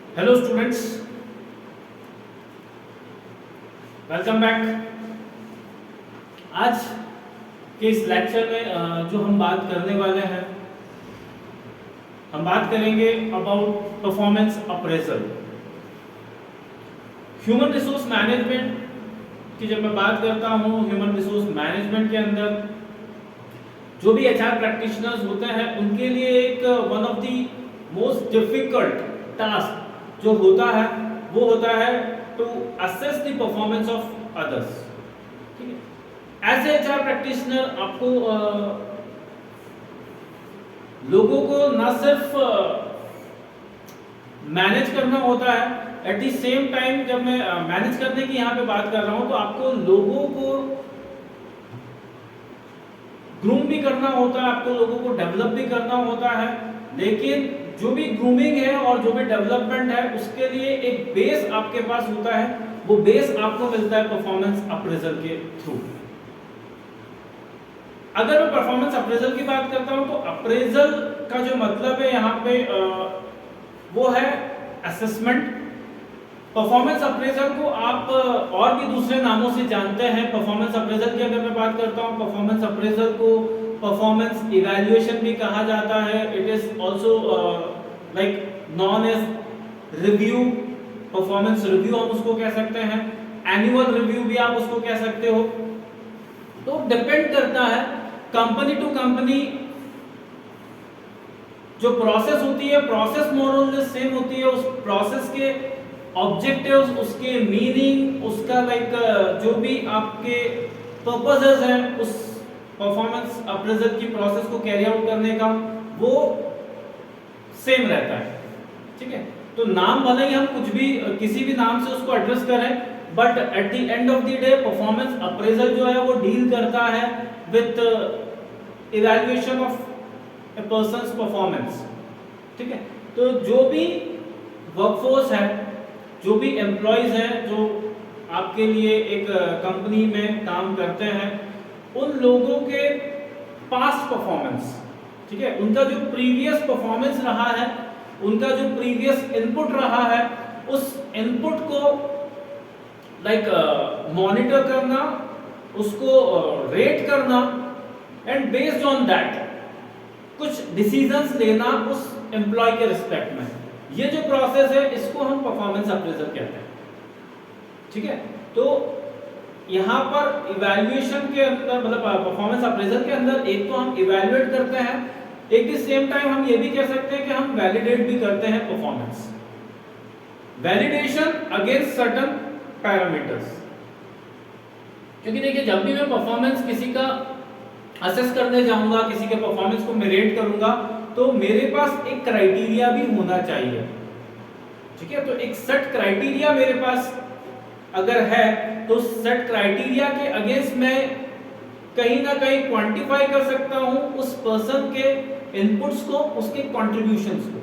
Hello students, welcome back. आज के इस लेक्चर में जो हम बात करने वाले हैं, हम बात करेंगे about performance appraisal. Human resource management की जब मैं बात करता हूँ, ह्यूमन रिसोर्स मैनेजमेंट के अंदर जो भी एचआर प्रैक्टिशनर्स होते हैं उनके लिए एक one of the most difficult task जो होता है वो होता है to assess the performance of others. ठीक है, एज एचआर प्रैक्टिशनर आपको लोगों को ना सिर्फ मैनेज करना होता है, एट द सेम टाइम जब मैं मैनेज करने की यहाँ पे बात कर रहा हूँ तो आपको लोगों को ग्रूम भी करना होता है, आपको लोगों को डेवलप भी करना होता है। लेकिन जो भी ग्रूमिंग है और जो भी डेवलपमेंट है उसके लिए एक बेस आपके पास होता है, वो बेस आपको मिलता है परफॉर्मेंस अप्रेजल के थ्रू। अगर मैं परफॉर्मेंस अप्रेजल की बात करता हूं तो अप्रेजल का जो मतलब है यहाँ पे वो है असेसमेंट। परफॉर्मेंस अप्रेजल को आप और भी दूसरे नामों से जानते हैं। परफॉर्मेंस अप्रेजल की अगर मैं बात करता हूं, परफॉर्मेंस अप्रेजल को परफॉर्मेंस इवैल्यूएशन भी कहा जाता है। It is also like known as review, performance review हम उसको कह सकते हैं, एनुअल रिव्यू भी आप उसको कह सकते हो। तो डिपेंड करता है कंपनी टू कंपनी। जो प्रोसेस होती है, प्रोसेस मोर और लेस सेम होती है। उस प्रोसेस के ऑब्जेक्टिव्स, उसके मीनिंग, उसका लाइक जो भी आपके पर्पसेस हैं उस परफॉर्मेंस अप्रेजल की प्रोसेस को कैरी आउट करने का, वो सेम रहता है। ठीक है, तो नाम भले ही हम कुछ भी किसी भी नाम से उसको एड्रेस करें, but at the end of the day performance appraisal जो है वो डील करता है with evaluation of A persons performance. ठीक है, तो जो भी वर्कफोर्स है, जो भी एम्प्लॉयज हैं जो आपके लिए एक कंपनी में काम करते हैं, उन लोगों के पास्ट परफॉर्मेंस, ठीक है, उनका जो प्रीवियस परफॉर्मेंस रहा है, उनका जो प्रीवियस इनपुट रहा है, उस इनपुट को लाइक मॉनिटर करना, उसको रेट करना एंड बेस्ड ऑन दैट कुछ डिसीजंस लेना उस एम्प्लॉय के रिस्पेक्ट में। ये जो प्रोसेस है इसको हम परफॉर्मेंस अप्रेजल कहते हैं। ठीक है, तो यहाँ पर इवैल्यूएशन के अंदर, मतलब परफॉर्मेंस अप्रेजल के अंदर, एक तो हम इवैल्यूएट करते हैं, एक द सेम टाइम हम ये भी कह सकते हैं कि हम वैलिडेट भी करते हैं performance. Validation against certain parameters. क्योंकि देखिए, जब भी मैं परफॉर्मेंस किसी का असेस करने जाऊंगा, किसी के परफॉर्मेंस को मैं रेट करूंगा, तो मेरे पास एक क्राइटेरिया भी होना चाहिए। ठीक है, तो एक सेट क्राइटेरिया मेरे पास अगर है तो सेट क्राइटेरिया के अगेंस्ट मैं कहीं ना कहीं क्वांटिफाई कर सकता हूं उस पर्सन के इनपुट्स को, उसके कंट्रीब्यूशंस को।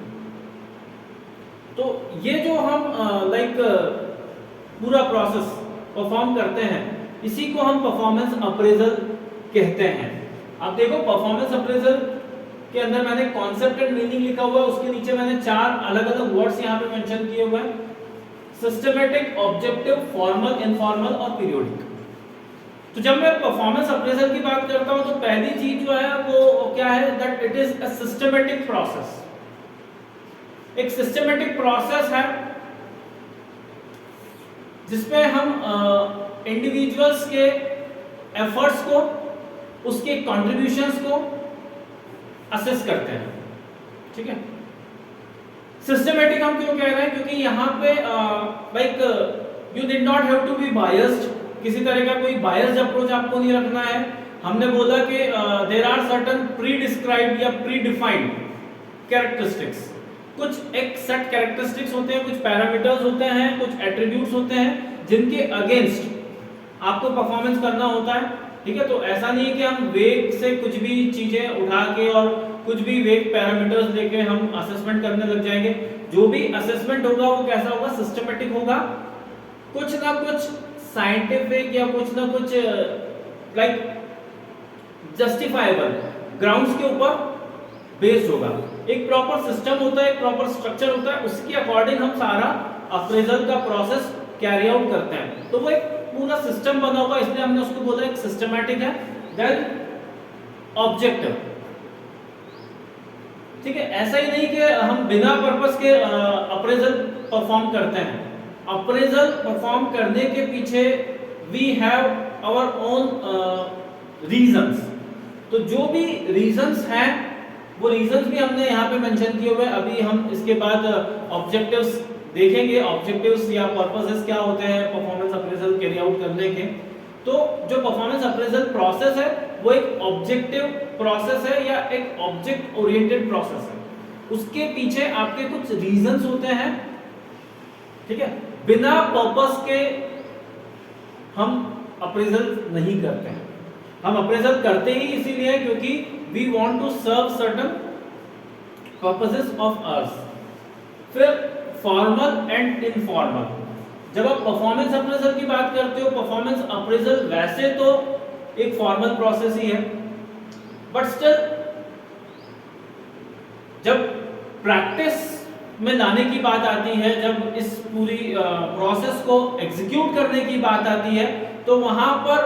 तो ये जो हम लाइक पूरा प्रोसेस परफॉर्म करते हैं, इसी को हम परफॉर्मेंस अप्रेजल कहते हैं। आप देखो, परफॉर्मेंस अप्रेजल के अंदर मैंने कॉन्सेप्ट एंड मीनिंग लिखा हुआ है, उसके नीचे मैंने 4 अलग अलग वर्ड्स यहाँ पे मेंशन किए हुए हैं: सिस्टमैटिक, ऑब्जेक्टिव, फॉर्मल, इनफॉर्मल और पीरियोडिक। तो जब मैं परफॉर्मेंस अप्रेजल की बात करता हूं तो पहली चीज जो है वो क्या है, that it is a systematic process. एक सिस्टमैटिक प्रोसेस है जिसमें हम इंडिविजुअल्स के एफर्ट्स को, उसके कंट्रीब्यूशंस को असेस करते हैं। ठीक है, सिस्टमैटिक हम क्यों कह रहे हैं, क्योंकि यहाँ पे like you did not have to be biased, किसी तरह का कोई बायस्ड अप्रोच आपको नहीं रखना है। हमने बोला कि there are certain pre described या प्री डिफाइंड कैरेक्टरिस्टिक्स। कुछ एक सेट कैरेक्टरिस्टिक्स होते हैं, कुछ पैरामीटर्स होते हैं, कुछ एट्रीब्यूट्स होते हैं जिनके अगेंस्ट आपको परफॉर्मेंस करना होता है। ठीक है, तो ऐसा नहीं है कि हम वेग से कुछ भी चीजें उठा के और कुछ भी वेग पैरामीटर्स लेके हम असेसमेंट करने लग जाएंगे। जो भी असेसमेंट होगा वो कैसा होगा, सिस्टमैटिक होगा, कुछ ना कुछ साइंटिफिक या कुछ ना कुछ लाइक जस्टिफाइबल ग्राउंड्स के ऊपर बेस्ड होगा। एक प्रॉपर सिस्टम होता है, एक प्रॉपर स्ट्रक्चर होता है, उसके अकॉर्डिंग हम सारा अप्रेजल का प्रोसेस कैरी आउट करते हैं। तो वो एक पूरा सिस्टम बना होगा, इसलिए हमने उसको बोला एक सिस्टमैटिक है। देन ऑब्जेक्टिव, ठीक है। ऐसा ही नहीं कि हम बिना पर्पस के अप्रेजल परफॉर्म करते हैं। अप्रेजल परफॉर्म करने के पीछे we have our own reasons. तो जो भी रीजंस हैं वो रीजंस भी हमने यहाँ पे मेंशन किए हुए हैं। अभी हम इसके बाद ऑब्जेक्टिव्स देखेंगे, ऑब्जेक्टिव्स या पर्पसेस क्या होते हैं परफॉर्मेंस अप्रेजल कैरी आउट करने के। तो जो परफॉर्मेंस अप्रेजल प्रोसेस है वो एक ऑब्जेक्टिव प्रोसेस है या एक ऑब्जेक्ट ओरिएंटेड प्रोसेस है। उसके पीछे आपके कुछ रीजंस होते हैं, ठीक है। बिना पर्पस के हम अप्रेजल नहीं करते हैं। हम अप्रेजल करते ही इसीलिए क्योंकि we want to serve certain purposes of earth. फिर फॉर्मल एंड इनफॉर्मल, जब आप परफॉर्मेंस अप्रेजल की बात करते हो, परफॉर्मेंस अप्रेजल वैसे तो एक फॉर्मल प्रोसेस ही है, बट स्टिल जब प्रैक्टिस में लाने की बात आती है, जब इस पूरी प्रोसेस को एग्जीक्यूट करने की बात आती है, तो वहां पर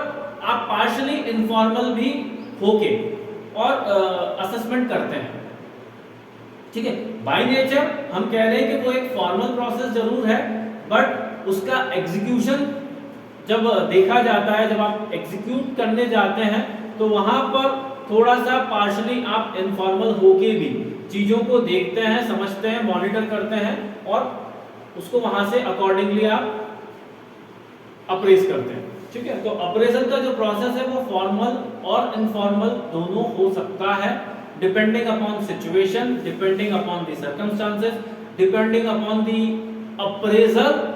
आप पार्शियली इनफॉर्मल भी होके और असेसमेंट करते हैं, ठीक है। बाय नेचर हम कह रहे हैं कि वो एक फॉर्मल प्रोसेस जरूर है, बट उसका एग्जीक्यूशन जब देखा जाता है, जब आप एग्जीक्यूट करने जाते हैं, तो वहां पर थोड़ा सा पार्शियली आप इनफॉर्मल होके भी चीजों को देखते हैं, समझते हैं, मॉनिटर करते हैं और उसको वहां से अकॉर्डिंगली आप अप्रेज करते हैं, ठीक है। तो अप्रेजल का जो प्रोसेस है वो फॉर्मल और इनफॉर्मल दोनों हो सकता है, depending upon situation, depending upon the circumstances, depending upon the appraisal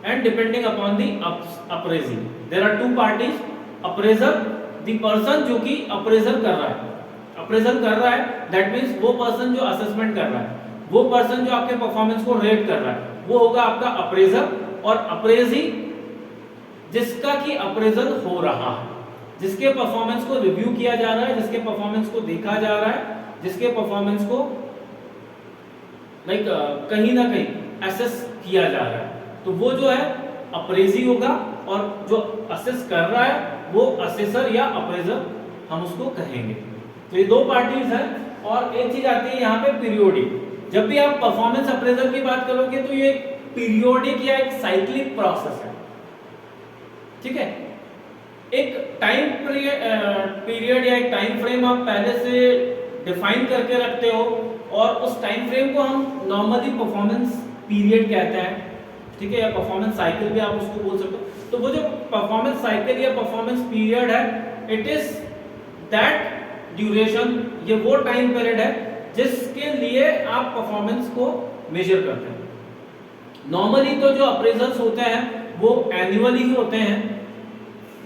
and depending upon the appraisee. There are two parties, appraiser, the person जो कि appraisal कर रहा है, appraisal कर रहा है, that means वो person जो assessment कर रहा है, वो person जो आपके performance को rate कर रहा है, वो होगा आपका appraiser। और appraisee जिसका कि appraisal हो रहा है, जिसके performance को review किया जा रहा है, जिसके performance को देखा जा रहा है, जिसके performance को कहीं ना कहीं assess किया जा रहा है, तो वो जो है अप्रेजी होगा। और जो असेस कर रहा है वो असेसर या अप्रेजर हम उसको कहेंगे। तो ये दो पार्टीज हैं। और एक चीज आती है यहाँ पे पीरियोडिक। जब भी आप परफॉर्मेंस अप्रेजल की बात करोगे तो ये पीरियोडिक या एक साइक्लिक प्रोसेस है, ठीक है। एक टाइम पीरियड या एक टाइम फ्रेम आप पहले से डिफाइन करके रखते हो और उस टाइम फ्रेम को हम नॉर्मली परफॉर्मेंस पीरियड कहते हैं, ठीक है, या परफॉर्मेंस साइकिल भी आप उसको बोल सकते हो। तो वो जो परफॉर्मेंस साइकिल या परफॉर्मेंस पीरियड है, इट इज दैट ड्यूरेशन, ये वो टाइम पीरियड है जिसके लिए आप परफॉर्मेंस को मेजर करते हैं। नॉर्मली तो जो अप्रेजल्स होते हैं वो एनुअली ही होते हैं।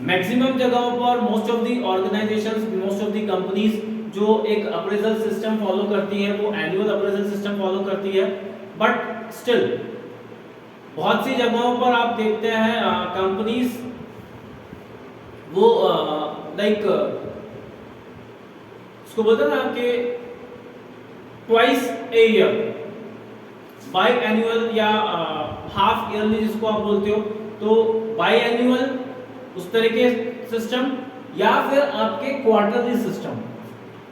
मैक्सिमम जगहों पर most of the organisations, most of the companies जो एक अप्रेजल सिस्टम फॉलो करती है वो एनुअल अप्रेजल सिस्टम फॉलो करती है। बट स्टिल बहुत सी जगहों पर आप देखते हैं कंपनीज वो उसको बोलते हैं ना कि twice a year, by annual या हाफ ईयरली जिसको आप बोलते हो, तो बाई एनुअल उस तरीके सिस्टम या फिर आपके क्वार्टरली सिस्टम।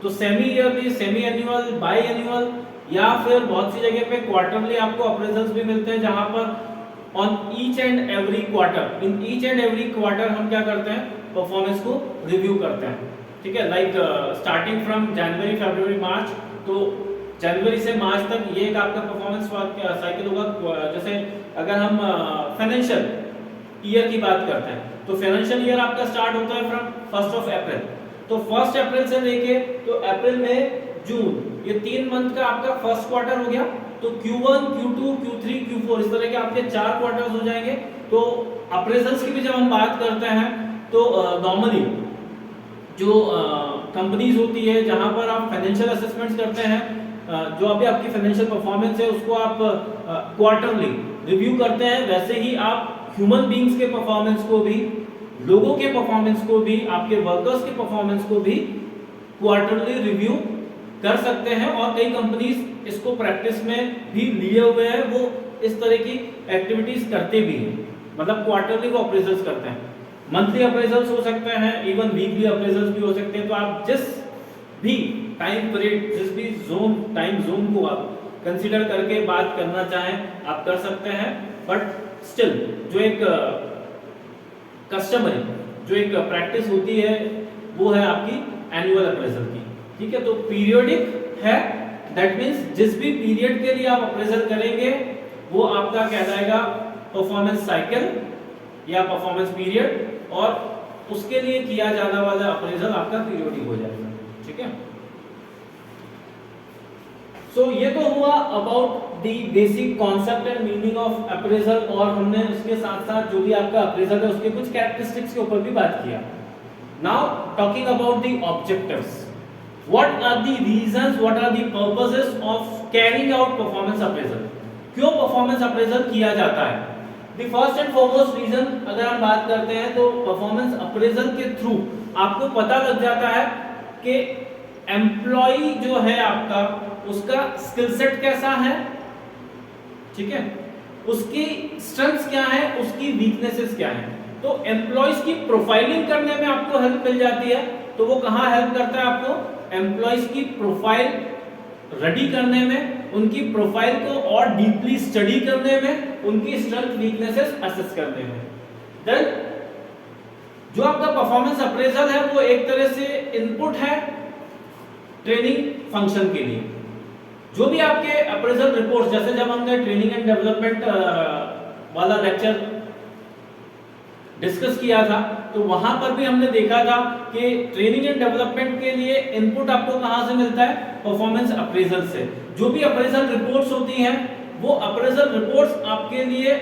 तो semi yearly, semi annual, by annual या फिर बहुत सी जगह पे क्वार्टरली आपको अप्रेजल्स भी मिलते हैं, जहां पर on each and every quarter, in each and every quarter हम क्या करते हैं, परफॉर्मेंस को रिव्यू करते हैं, ठीक है। स्टार्टिंग फ्रॉम जनवरी, फरवरी, मार्च, तो जनवरी से मार्च तक ये एक आपका परफॉर्मेंस साइकिल होगा। जैसे अगर हम फाइनेंशियल ईयर की बात करते हैं तो फाइनेंशियल ईयर आपका स्टार्ट होता है फ्रॉम 1 अप्रैल। तो 1 अप्रैल से लेके तो अप्रैल, मई, जून, ये 3 मंथ का आपका फर्स्ट क्वार्टर हो गया। तो Q1, Q2, Q3, Q4 इस तरह के आपके 4 क्वार्टर्स हो जाएंगे। तो अप्रेजल्स की भी जब हम बात करते हैं तो नॉर्मली जो कंपनीज होती है जहां पर आप फाइनेंशियल असेसमेंट्स करते हैं, जो अभी आपकी फाइनेंशियल परफॉर्मेंस है उसको आप क्वार्टरली रिव्यू करते हैं, वैसे ही आप ह्यूमन बीइंग्स के परफॉर्मेंस को भी, लोगों के परफॉर्मेंस को भी, आपके वर्कर्स के परफॉर्मेंस को भी क्वार्टरली रिव्यू कर सकते हैं और कई कंपनीज इसको प्रैक्टिस में भी लिए हुए हैं, वो इस तरह की एक्टिविटीज करते भी हैं, मतलब क्वार्टरली वो अप्रेजल्स करते हैं, मंथली अप्रेजल्स हो सकते हैं, इवन वीकली अप्रेजल्स भी हो सकते हैं। तो आप जिस भी टाइम पीरियड, जिस भी टाइम जोन को आप कंसीडर करके बात करना चाहें आप कर सकते हैं, बट स्टिल जो एक कस्टमर जो एक प्रैक्टिस होती है वो है आपकी एनुअल अप्रेजल की, ठीक है। तो पीरियोडिक है, दैट मींस जिस भी पीरियड के लिए आप अप्रेजल करेंगे वो आपका कहलाएगा परफॉर्मेंस साइकिल या परफॉर्मेंस पीरियड, और उसके लिए किया जाने वाला अप्रेजल आपका पीरियोडिक हो जाएगा, ठीक है। सो ये तो हुआ about the basic concept and meaning of appraisal, और हमने उसके साथ साथ जो भी आपका अप्रेजल है उसके कुछ कैरेक्टरिस्टिक्स के ऊपर भी बात किया। Now talking about the objectives, what are the reasons, what are the purposes of carrying out performance appraisal, क्यों परफॉर्मेंस अप्रेजल किया जाता है। The first and foremost reason अगर हम बात करते हैं तो परफॉर्मेंस अप्रेजल के थ्रू आपको पता लग जाता है कि एम्प्लॉय जो है आपका उसका स्किल सेट कैसा है, ठीक है, उसकी स्ट्रेंथ्स क्या है, उसकी वीकनेसेस क्या है। तो एम्प्लॉयज की प्रोफाइलिंग करने में आपको हेल्प मिल जाती है, तो वो कहाँ हेल्प करता है आपको, एम्प्लॉयज की प्रोफाइल रेडी करने में, उनकी प्रोफाइल को और डीपली स्टडी करने में, उनकी स्ट्रेंथ वीकनेसेस असेस करने में। देन जो आपका परफॉर्मेंस अप्रेजल है वो एक तरह से इनपुट है ट्रेनिंग फंक्शन के लिए। जो भी आपके अप्रेजल रिपोर्ट, जैसे जब हमने ट्रेनिंग एंड डेवलपमेंट वाला लेक्चर डिस्कस किया था तो वहां पर भी हमने देखा था कि ट्रेनिंग एंड डेवलपमेंट के लिए इनपुट आपको कहां से मिलता है, परफॉर्मेंस अप्रेजल से। जो भी अप्रेजल रिपोर्ट्स होती हैं वो अप्रेजल रिपोर्ट्स आपके लिए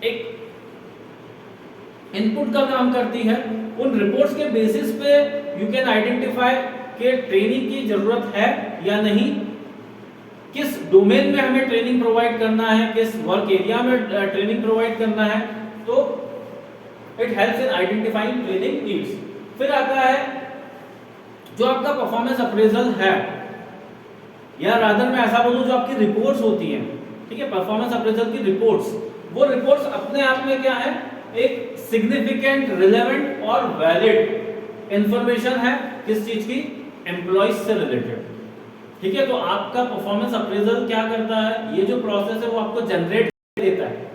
एक इनपुट का काम करती है। उन रिपोर्ट्स के बेसिस पे यू कैन आइडेंटिफाई कि ट्रेनिंग की जरूरत है या नहीं, किस डोमेन में हमें ट्रेनिंग प्रोवाइड करना है, किस वर्क एरिया में ट्रेनिंग प्रोवाइड करना है। तो it helps in identifying training needs. फिर आता है जो आपका परफॉर्मेंस अप्रेजल है, या रादर मैं ऐसा बोलूं जो आपकी रिपोर्ट्स होती हैं, ठीक है, परफॉर्मेंस अप्रेजल की रिपोर्ट्स, वो रिपोर्ट्स अपने आप में क्या है, एक सिग्निफिकेंट, रिलेवेंट और वैलिड इंफॉर्मेशन है। किस चीज की, एम्प्लॉयज से रिलेटेड, ठीक है। तो आपका परफॉर्मेंस अप्रेजल क्या करता है, ये जो प्रोसेस है वो आपको जनरेट देता है,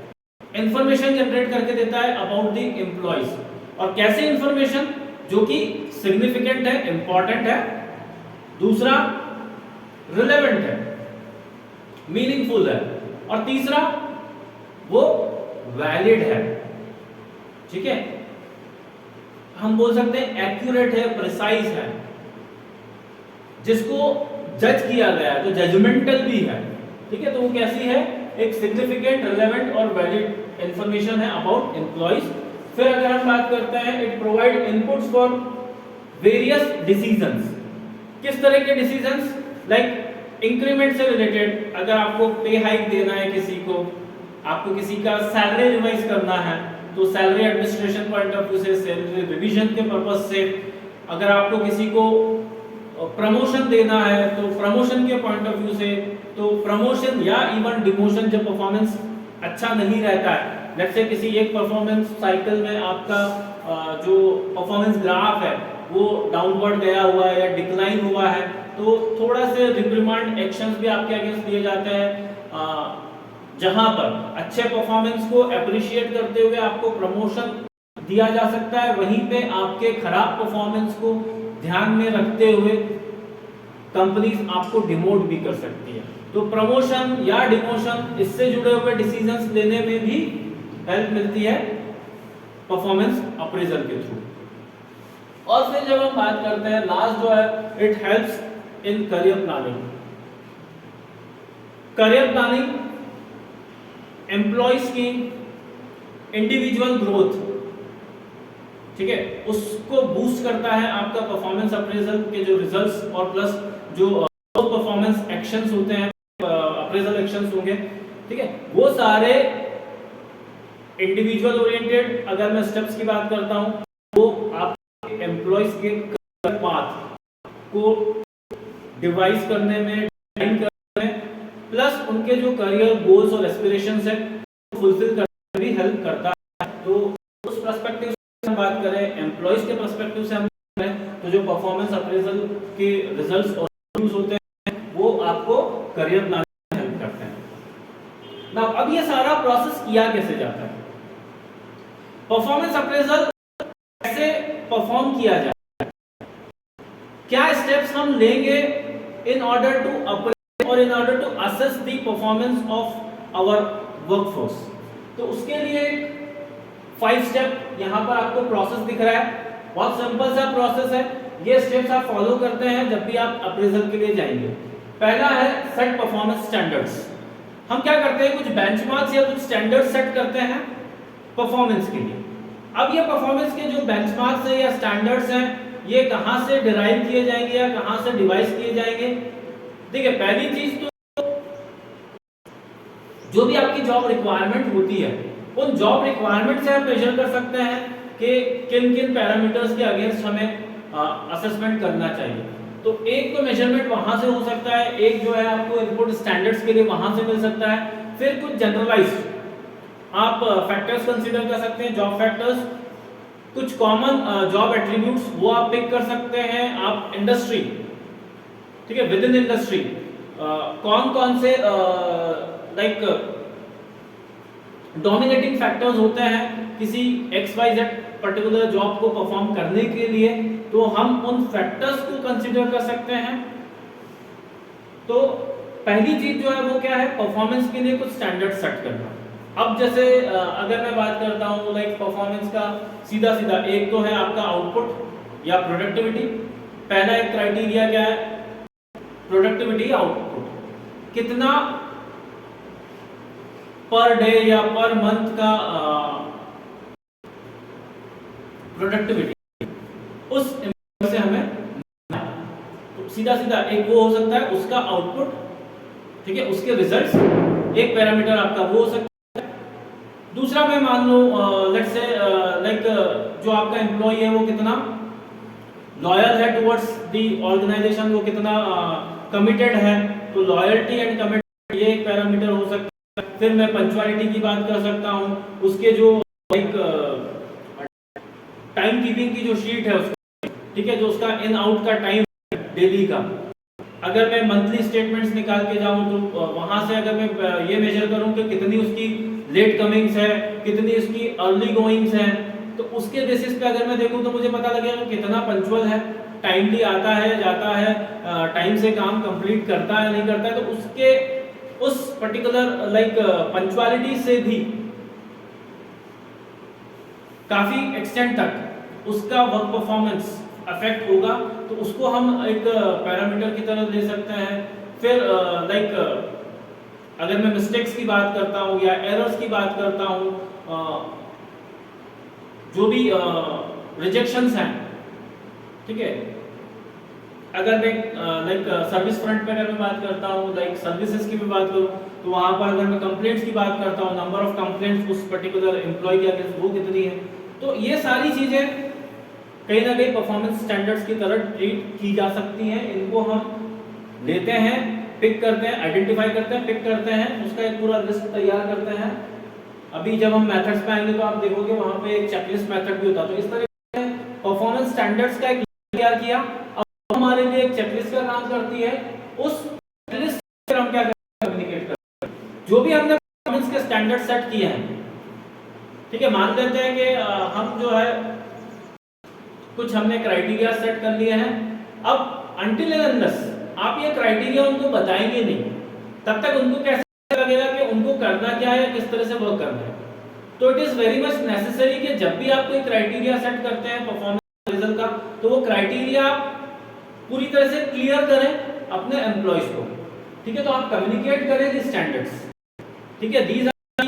इंफॉर्मेशन जनरेट करके देता है अबाउट द एम्प्लॉयज। और कैसे इंफॉर्मेशन, जो कि सिग्निफिकेंट है, इंपॉर्टेंट है, दूसरा रिलेवेंट है, मीनिंगफुल है, और तीसरा वो वैलिड है, ठीक है। हम बोल सकते हैं एक्यूरेट है, प्रिसाइज है, जिसको जज किया गया है, तो जजमेंटल भी है, ठीक है। तो वो कैसी है, एक सिग्निफिकेंट, रिलेवेंट और वैलिड इंफॉर्मेशन है अबाउट एम्प्लॉयज। फिर अगर हम बात करते हैं, it provide inputs for various decisions. किस तरह के डिसीजंस, लाइक इंक्रीमेंट से रिलेटेड, अगर आपको पे हाइक देना है किसी को, आपको किसी का सैलरी रिवाइज करना है, तो salary administration point of view से, सैलरी रिवीजन के पर्पज से, अगर आपको किसी को प्रमोशन देना है तो प्रमोशन के पॉइंट ऑफ व्यू से, तो प्रमोशन या इवन डिमोशन जब परफॉर्मेंस अच्छा नहीं रहता है, लेट्स से किसी एक परफॉर्मेंस साइकिल में आपका जो परफॉर्मेंस ग्राफ है वो डाउनवर्ड गया हुआ है या डिक्लाइन हुआ है, तो थोड़ा से रिप्रिमांड एक्शंस भी आपके अगेंस्ट दिए जाते हैं। जहां पर अच्छे परफॉर्मेंस को अप्रिशिएट करते हुए आपको प्रमोशन दिया जा सकता है, वहीं पे आपके खराब परफॉर्मेंस को ध्यान में रखते हुए कंपनीज आपको डिमोट भी कर सकती है। तो प्रमोशन या डिमोशन, इससे जुड़े हुए डिसीजंस लेने में भी हेल्प मिलती है परफॉर्मेंस अप्रेजल के थ्रू। और फिर जब हम बात करते हैं लास्ट जो है, it helps in career planning. Career planning employees की इंडिविजुअल ग्रोथ, ठीक है, उसको बूस्ट करता है आपका परफॉर्मेंस अप्रेजल के जो रिजल्ट्स, और प्लस जो परफॉर्मेंस एक्शंस होते हैं, अप्रेजल एक्शंस होंगे, ठीक है, वो सारे इंडिविजुअल ओरिएंटेड। अगर मैं स्टेप्स की बात करता हूं, वो आप एम्प्लॉयज के करियर पाथ को डिवाइस करने में, डिजाइन करने में, प्लस उनके जो करियर गोल्स और एस्पिरेशंस है फुलफिल करने में भी हेल्प करता है। तो उस पर्सपेक्टिव से हम बात करें, एम्प्लॉइज के पर्सपेक्टिव से हम तो जो परफॉर्मेंस अप्रेजल के रिजल्ट्स और रिव्यूज होते हैं वो आपको करियर प्लानिंग में हेल्प करते हैं। नाउ अब ये सारा प्रोसेस किया कैसे जाता है, परफॉर्मेंस अप्रेजल कैसे परफॉर्म किया जाए, क्या स्टेप्स हम लेंगे इन ऑर्डर टू अप्रेज और in order to assess the performance of our workforce. तो उसके लिए 5 स्टेप यहाँ पर आपको प्रोसेस दिख रहा है, बहुत सिंपल सा प्रोसेस है। ये स्टेप्स आप फॉलो करते हैं जब भी आप अप्रेजल के लिए जाएंगे। पहला है सेट परफॉर्मेंस स्टैंडर्ड्स। हम क्या करते हैं, कुछ बेंचमार्क्स या कुछ स्टैंडर्ड्स सेट करते हैं परफॉर्मेंस के लिए। अब ये परफॉर्मेंस के जो बेंचमार्क्स है या स्टैंडर्ड्स हैं ये कहां से डिराइव किए जाएंगे या कहां से डिवाइस किए जाएंगे। देखिए पहली चीज तो जो भी आपकी जॉब रिक्वायरमेंट होती है उन जॉब रिक्वायरमेंट से आप मेजर कर सकते हैं कि किन किन पैरामीटर्स के अगेंस्ट हमें असेसमेंट करना चाहिए। तो एक तो मेजरमेंट वहां से हो सकता है, एक जो है आपको इनपुट स्टैंडर्ड्स के लिए वहां से मिल सकता है। फिर कुछ जनरलाइज्ड आप फैक्टर्स कंसीडर कर सकते हैं, जॉब फैक्टर्स, कुछ कॉमन जॉब एट्रीब्यूट्स वो आप पिक कर सकते हैं। आप इंडस्ट्री, ठीक है, विद इन इंडस्ट्री कौन कौन से लाइक डोमिनेटिंग फैक्टर्स होते हैं किसी XYZ पर्टिकुलर जॉब को परफॉर्म करने के लिए, तो हम उन फैक्टर्स को कंसीडर कर सकते हैं। तो पहली चीज जो है वो क्या है, परफॉर्मेंस के लिए कुछ स्टैंडर्ड सेट करना। अब जैसे अगर मैं बात करता हूँ लाइक परफॉर्मेंस का सीधा सीधा, एक तो है आपका आउटपुट या प्रोडक्टिविटी। पहला एक क्राइटेरिया क्या है, प्रोडक्टिविटी आउटपुट, कितना पर डे या पर मंथ का प्रोडक्टिविटी उस एम्प्लॉय से हमें, तो सीधा सीधा एक वो हो सकता है उसका आउटपुट, ठीक है, उसके रिजल्ट्स, एक पैरामीटर आपका वो हो सकता है। दूसरा मैं मान लो लेट्स से लाइक जो आपका एम्प्लॉय है वो कितना लॉयल है टुवर्ड्स द ऑर्गेनाइजेशन, वो कितना कमिटेड है, तो लॉयल्टी एंड कमिटमेंट ये एक पैरामीटर हो सकता है। फिर मैं पंक्चुअलिटी की बात कर सकता हूँ, उसके जो एक टाइम कीपिंग की जो शीट है उसका, ठीक है, जो उसका इन आउट का टाइम डेली का, अगर मैं मंथली स्टेटमेंट्स निकाल के जाऊं तो वहां से अगर मैं ये मेजर करूं कि कितनी उसकी लेट कमिंग्स है, कितनी उसकी अर्ली गोइंग्स है, तो उसके बेसिस पे अगर मैं देखूं तो मुझे पता लगेगा कि कितना पंक्चुअल है, टाइमली आता है, जाता है, टाइम से काम कंप्लीट करता है नहीं करता है। तो उसके उस पर्टिकुलर लाइक पंक्चुअलिटी से भी काफी एक्सटेंट तक उसका वर्क परफॉर्मेंस अफेक्ट होगा, तो उसको हम एक पैरामीटर की तरह ले सकते हैं। फिर लाइक अगर मैं मिस्टेक्स की बात करता हूँ या एरर्स की बात करता हूँ, जो भी रिजेक्शंस हैं, ठीक है, अगर मैं लाइक सर्विस फ्रंट पे अगर मैं बात करता हूँ, लाइक सर्विसेज की भी बात करूँ, तो वहाँ पर अगर मैं कंप्लेंट्स की बात करता हूँ, नंबर ऑफ कंप्लेंट्स उस पर्टिकुलर एम्प्लॉय के अगेंस्ट वो कितनी है, तो ये सारी चीज़ें कहीं ना कहीं परफॉर्मेंस स्टैंडर्ड्स की तरह ट्रीट की जा सकती हैं। इनको हम लेते हैं, पिक करते हैं, आइडेंटिफाई करते हैं, पिक करते हैं, उसका एक पूरा लिस्ट तैयार करते हैं। अभी जब हम मेथड्स पे आएंगे तो आप देखोगे वहाँ पे एक चेकलिस्ट मेथड भी होता है। तो इस तरह से परफॉर्मेंस स्टैंडर्ड्स का एक तैयार किया, अब हमारे लिए एक चेकलिस्ट का काम करती है। उस चेकलिस्ट पर हम क्या कम्युनिकेट करते हैं, जो भी हमने परफॉर्मेंस के स्टैंडर्ड सेट किए हैं, ठीक है, मान लेते हैं कि हम जो है कुछ हमने क्राइटेरिया सेट कर लिए हैं। अब अनटिल एंड अनलेस आप ये क्राइटेरिया उनको बताएंगे नहीं, तब तक उनको कैसे लगेगा कि उनको करना क्या है, किस तरह से वर्क करना है। तो it is very much necessary कि जब भी आप कोई क्राइटेरिया सेट करते हैं परफॉर्मेंस रिजल्ट का, तो वो क्राइटेरिया पूरी तरह से क्लियर करें अपने एम्प्लॉयज को, ठीक है। तो आप कम्युनिकेट करें दी स्टैंडर्ड्स, ठीक है, दीज आर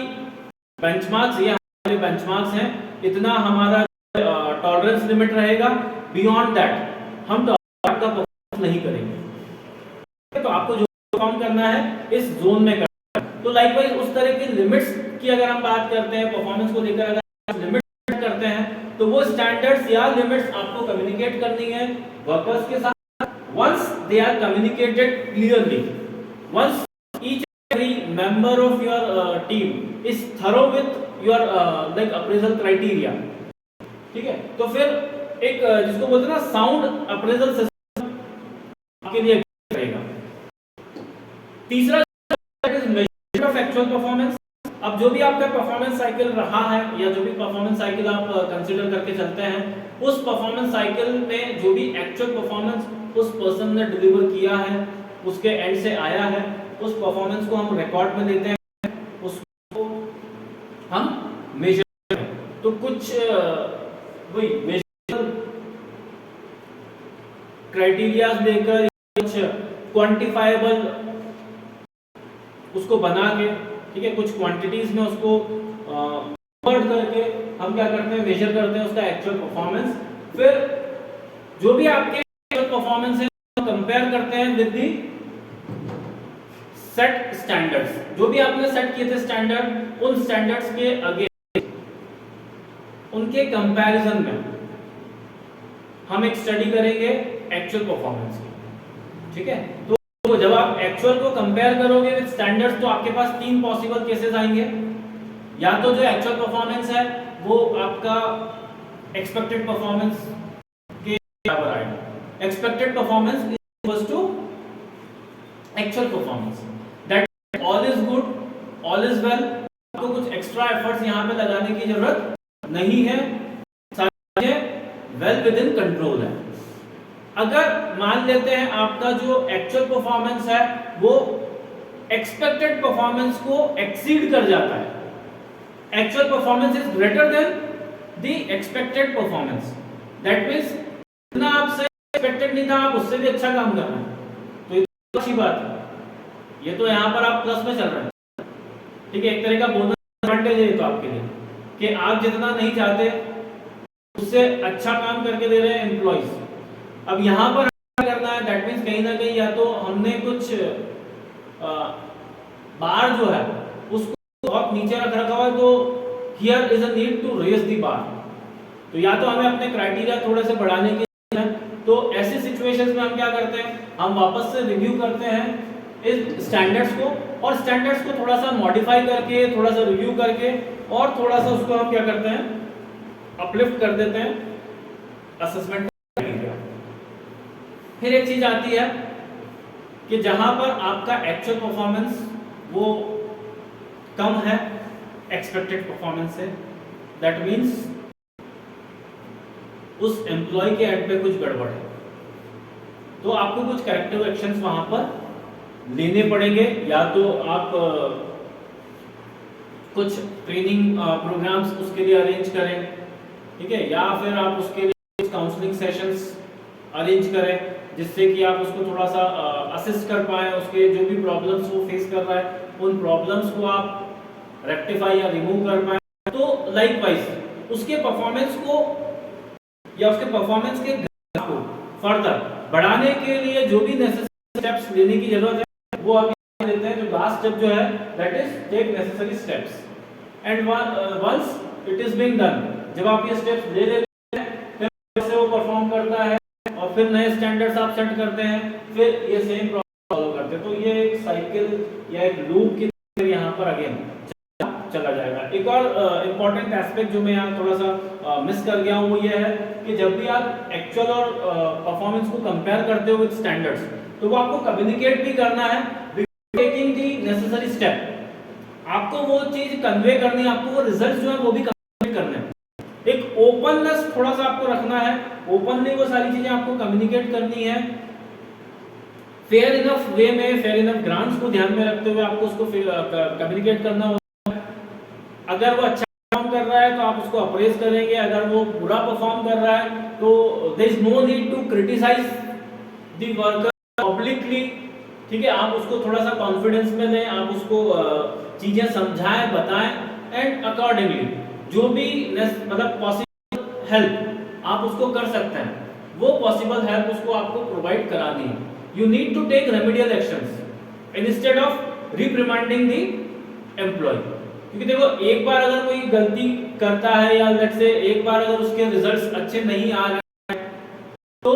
बेंचमार्क्स, ये हमारे बेंचमार्क्स हैं, इतना हमारा टॉलरेंस लिमिट रहेगा, बियॉन्ड दैट हम टॉलरेंस का परफॉर्मेंस नहीं करेंगे। तो आपको जो परफॉर्म करना है इस जोन में करना है। तो लाइकवाइज उस तरह की लिमिट्स की अगर हम बात करते हैं परफॉर्मेंस को लेकर, अगर लिमिट करते हैं तो वो स्टैंडर्ड्स या लिमिट्स आपको कम्युनिकेट करनी है वर्कर्स के साथ। Once they are communicated clearly. Once each and every member of your team is thorough with your like appraisal criteria, ठीक है, तो फिर एक जिसको बोलते हैं ना साउंड अप्रेजल सिस्टम आपके लिए रहेगा। तीसरा मेजरमेंट ऑफ एक्चुअल परफॉर्मेंस। अब जो भी आपका परफॉर्मेंस साइकिल रहा है या जो भी परफॉर्मेंस साइकिल आप कंसीडर करके चलते हैं, उस परफॉर्मेंस साइकिल में जो भी एक्चुअल परफॉर्मेंस उस पर्सन ने डिलीवर किया है, उसके एंड से आया है, उस परफॉर्मेंस को हम रिकॉर्ड में लेते हैं, उसको हम मेजर करते हैं। तो कुछ वही मेजर क्राइटेरिया देकर कुछ क्वांटिफाइबल उसको बना के, ठीक है, कुछ क्वांटिटीज में उसको कन्वर्ट करके हम क्या करते हैं, मेजर करते हैं उसका एक्चुअल परफॉर्मेंस। फिर जो भी आपके एक्चुअल परफॉर्मेंस है कंपेयर करते हैं विद दी सेट स्टैंडर्ड्स। जो भी आपने सेट किए थे स्टैंडर्ड, उन स्टैंडर्ड्स के अगेंस्ट उनके कंपैरिजन में हम एक स्टडी करेंगे एक्चुअल परफॉर्मेंस की, ठीक है। तो जब आप एक्चुअल को कंपेयर करोगे विद स्टैंडर्ड्स, तो आपके पास तीन पॉसिबल केसेस आएंगे। या तो जो एक्चुअल परफॉर्मेंस है वो आपका एक्सपेक्टेड परफॉर्मेंस के बराबर आएगा। Expected performance is equal to actual performance, that all is good, all is well. आपको कुछ एक्स्ट्रा एफर्ट्स यहां पे लगाने की जरूरत नहीं है, सारे वेल विद इन कंट्रोल है। अगर मान लेते हैं आपका जो एक्चुअल परफॉर्मेंस है वो एक्सपेक्टेड परफॉर्मेंस को एक्सीड कर जाता है, actual performance is greater than the expected performance, that means जितना आपसे एक्सपेक्टेड नहीं था आप उससे भी अच्छा काम कर रहे हैं, तो ये तो अच्छी बात है। ये तो यहाँ पर आप प्लस में चल रहे हैं, ठीक है, एक तरह का बोनस एडवांटेज है ये तो आपके लिए कि आप जितना नहीं चाहते उससे अच्छा काम करके दे रहे हैं एम्प्लॉइज। अब यहाँ पर करना है, दैट मींस कहीं ना कहीं या तो हमने कुछ बार जो है उसको बहुत नीचे रख रखा हुआ है, तो here is a need to raise the bar. तो या तो हमें अपने क्राइटेरिया थोड़े से बढ़ाने की है, तो ऐसी सिचुएशंस में हम क्या करते हैं, हम वापस से रिव्यू करते हैं इस स्टैंडर्ड्स को, और स्टैंडर्ड्स को थोड़ा सा मॉडिफाई करके, थोड़ा सा रिव्यू करके, और थोड़ा सा उसको हम क्या करते हैं, अपलिफ्ट कर देते हैं असेसमेंट। फिर एक चीज आती है कि जहां पर आपका एक्चुअल परफॉर्मेंस वो कम है एक्सपेक्टेड परफॉर्मेंस से, दैट मींस उस एम्प्लॉय के एंड पे कुछ गड़बड़ है, तो आपको कुछ करेक्टिव एक्शंस वहां पर लेने पड़ेंगे। या तो आप कुछ ट्रेनिंग प्रोग्राम्स उसके लिए अरेंज करें, ठीक है, या फिर आप उसके लिए कुछ काउंसलिंग सेशंस अरेंज करें जिससे कि आप उसको थोड़ा सा असिस्ट कर पाएं, उसके जो भी प्रॉब्लम्स वो फेस कर रहा है उन प्रॉब्लम्स को आप रेक्टिफाई या रिमूव कर पाएं। तो लाइकवाइज उसके परफॉर्मेंस को या उसके परफॉर्मेंस के ग्राफ को फर्दर बढ़ाने के लिए जो भी नेसेसरी स्टेप्स लेने की जरूरत है वो आप लेते हैं। जो लास्ट स्टेप जो है that is take necessary steps, and once it is being done, जब आप ये स्टेप्स ले लेते हैं फिर कैसे वो परफॉर्म करता है और फिर नए स्टैंडर्ड्स आप सेट करते हैं, फिर ये सेम प्रोसेस फॉलो करते हैं। तो ये एक साइकिल या एक लूप की तरह यहाँ पर अगेन चला जाएगा। एक और इम्पोर्टेंट एस्पेक्ट जो मैं यहाँ थोड़ा सा मिस कर गया हूँ वो ये है कि जब भी आप एक्चुअल और परफॉर्मेंस को कंपेयर करते हो विद स्टैंडर्ड्स, तो वो आपको कम्युनिकेट भी करना है, टेकिंग दी नेसेसरी स्टेप। आपको वो चीज कन्वे करनी है, आपको वो रिजल्ट जो है वो भी कम्युनिकेट करने हैं। एक ओपननेस थोड़ा सा आपको रखना है, ओपनली वो सारी चीजें आपको कम्युनिकेट करनी है। फेयर इनफ वे में, फेयर इनफ ग्रांट्स को ध्यान में रखते हुए आपको उसको कम्युनिकेट करना होगा। अगर वो अच्छा परफॉर्म कर रहा है तो आप उसको अप्रेज करेंगे, अगर वो बुरा परफॉर्म कर रहा है तो there is no need to criticise the worker publicly, ठीक है। आप उसको थोड़ा सा कॉन्फिडेंस में लें, आप उसको चीजें समझाएं, बताएं, एंड अकॉर्डिंगली जो भी मतलब पॉसिबल हेल्प आप उसको कर सकते हैं, वो पॉसिबल हेल्प उसको आपको प्रोवाइड करानी है। You need to take remedial actions instead of reprimanding the employee. क्योंकि देखो एक बार अगर कोई गलती करता है या लेट्स से एक बार अगर उसके रिजल्ट्स अच्छे नहीं आ रहे हैं तो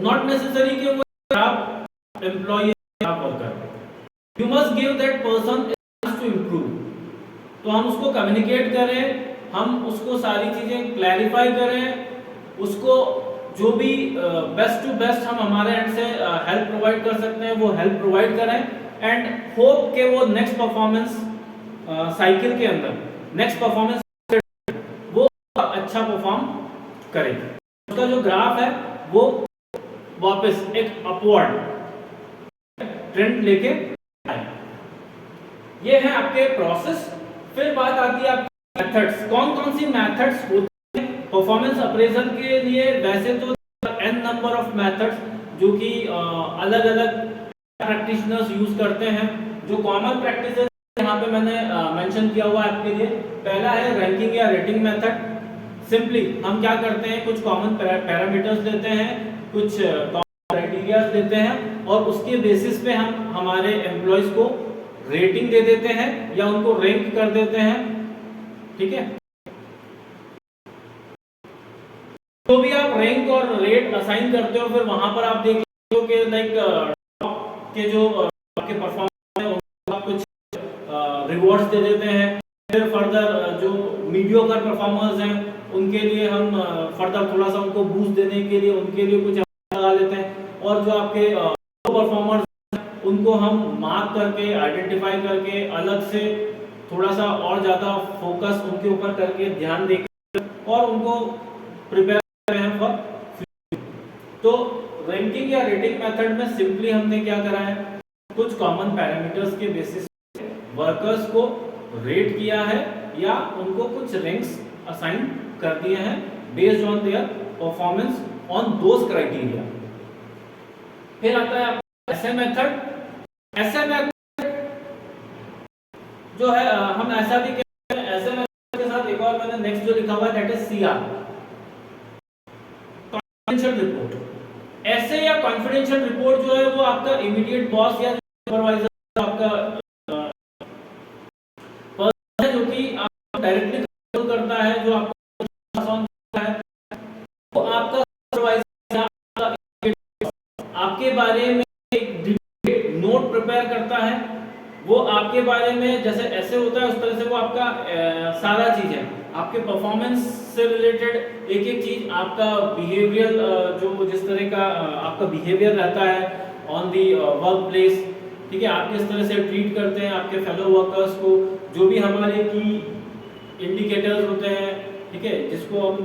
नॉट नेसेसरी कि वो खराब एम्प्लॉय या worker, you must give that person to improve. तो हम उसको कम्युनिकेट करें, हम उसको सारी चीजें क्लैरिफाई करें, उसको जो भी बेस्ट टू बेस्ट हम हमारे एंड से हेल्प प्रोवाइड कर सकते हैं वो हेल्प प्रोवाइड करें एंड होप के वो नेक्स्ट परफॉर्मेंस साइकिल के अंदर नेक्स्ट परफॉर्मेंस वो अच्छा परफॉर्म करे। उसका जो ग्राफ है वो वापस एक अपवर्ड ट्रेंड लेके आए। ये है आपके प्रोसेस। फिर बात आती है आपकी मेथड्स। कौन कौन सी मेथड्स होती हैं परफॉर्मेंस अप्रेजल के लिए? वैसे तो n नंबर ऑफ मेथड्स जो कि अलग अलग प्रैक्टिशनर्स यूज करते हैं। जो कॉमन प्रैक्टिसेस यहाँ पे मैंने मेंशन किया हुआ है आपके लिए। पहला है रैंकिंग या रेटिंग मेथड। सिंपली हम क्या करते हैं, कुछ कॉमन पैरामीटर्स लेते हैं, कुछ क्राइटेरिया देते हैं और उसके बेसिस पे हम हमारे एम्प्लॉयज को रेटिंग दे देते हैं या उनको रैंक कर देते हैं। ठीक है, तो भी आप रैंक और रेट असाइन करते हो, फिर वहां पर आप देखते हो कि लाइक के जो आपके परफॉर्मेंस है उनको आप कुछ रिवॉर्ड्स दे देते हैं। फिर फर्दर जो मीडियोकर परफॉर्मर्स हैं उनके लिए हम फर्दर थोड़ा सा उनको बूस्ट देने के लिए उनके लिए कुछ लगा लेते हैं। और जो आपके परफॉर्मर्स उनको हम मार्क करके आइडेंटिफाई करके अलग से थोड़ा सा और ज़्यादा फोकस उनके ऊपर करके ध्यान देकर और उनको प्रिपेयर करें हैं फॉर फ्यूचर। तो रैंकिंग या रेटिंग मेथड में सिंपली हमने क्या करा है, कुछ कॉमन पैरामीटर्स के बेसिस वर्कर्स को रेट किया है या उनको कुछ रैंक्स असाइन कर दिए हैं based on their performance on those criteria. फिर आता है ऐसे मेथड। ऐसे मेथड जो है हम ऐसा भी कहते हैं। ऐसे मेथड के साथ एक और मैंने नेक्स्ट जो लिखा हुआ है that is CR, confidential report. ऐसे या कॉन्फिडेंशियल रिपोर्ट जो है वो आपका इमीडिएट बॉस या सुपरवाइजर आपका पर्सन है जो कि आपको डायरेक्टली कंट्रोल करता है, जो आपको है वो आपका सुपरवाइजर आपके बारे में नोट प्रिपेयर करता है। वो आपके बारे में जैसे ऐसे होता है उस तरह से वो आपका सारा चीज है आपके परफॉर्मेंस से रिलेटेड एक एक चीज आपका बिहेवियर जो जिस तरह का आपका बिहेवियर रहता है ऑन दी वर्क प्लेस। ठीक है, आप किस तरह से ट्रीट करते हैं आपके फेलो वर्कर्स को, जो भी हमारे की इंडिकेटर्स होते हैं। ठीक है, जिसको हम